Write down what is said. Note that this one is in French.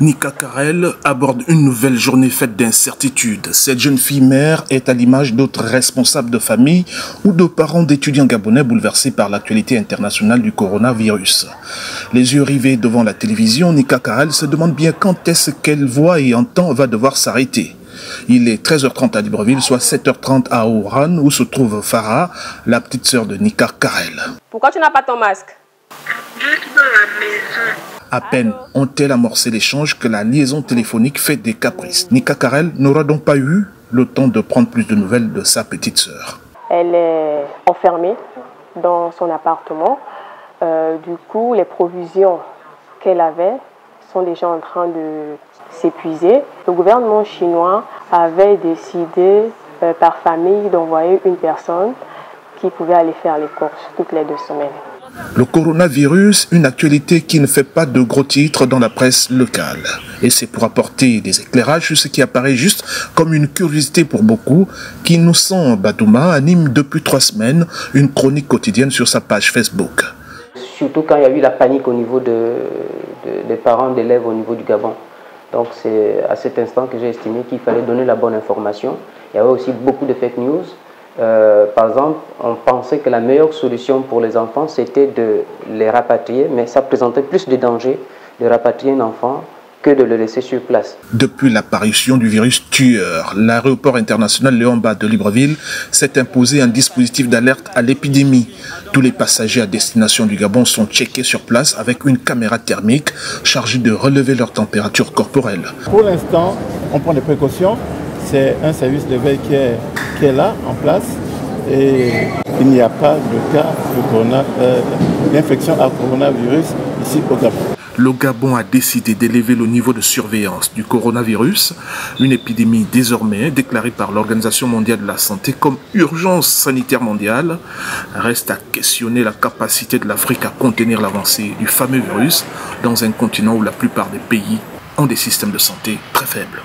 Nika Karel aborde une nouvelle journée faite d'incertitudes. Cette jeune fille mère est à l'image d'autres responsables de famille ou de parents d'étudiants gabonais bouleversés par l'actualité internationale du coronavirus. Les yeux rivés devant la télévision, Nika Karel se demande bien quand est-ce qu'elle voit et entend va devoir s'arrêter. Il est 13h30 à Libreville, soit 7h30 à Oran, où se trouve Farah, la petite sœur de Nika Karel. Pourquoi tu n'as pas ton masque? Juste dans la maison. À peine ont-elles amorcé l'échange que la liaison téléphonique fait des caprices. Nika Karel n'aura donc pas eu le temps de prendre plus de nouvelles de sa petite sœur. Elle est enfermée dans son appartement. Du coup, les provisions qu'elle avait sont déjà en train de s'épuiser. Le gouvernement chinois avait décidé par famille d'envoyer une personne qui pouvait aller faire les courses toutes les 2 semaines. Le coronavirus, une actualité qui ne fait pas de gros titres dans la presse locale. Et c'est pour apporter des éclairages sur ce qui apparaît juste comme une curiosité pour beaucoup qu'Innocent Badouma anime depuis 3 semaines une chronique quotidienne sur sa page Facebook. Surtout quand il y a eu la panique au niveau des parents d'élèves au niveau du Gabon. Donc c'est à cet instant que j'ai estimé qu'il fallait donner la bonne information. Il y avait aussi beaucoup de fake news. Par exemple, on pensait que la meilleure solution pour les enfants, c'était de les rapatrier, mais ça présentait plus de dangers de rapatrier un enfant que de le laisser sur place. Depuis l'apparition du virus tueur, l'aéroport international Léon Mba de Libreville s'est imposé un dispositif d'alerte à l'épidémie. Tous les passagers à destination du Gabon sont checkés sur place avec une caméra thermique chargée de relever leur température corporelle. Pour l'instant, on prend des précautions. C'est un service de veille qui est là, en place, et il n'y a pas de cas d'infection à coronavirus ici au Gabon. Le Gabon a décidé d'élever le niveau de surveillance du coronavirus, une épidémie désormais déclarée par l'Organisation mondiale de la santé comme urgence sanitaire mondiale. Reste à questionner la capacité de l'Afrique à contenir l'avancée du fameux virus dans un continent où la plupart des pays ont des systèmes de santé très faibles.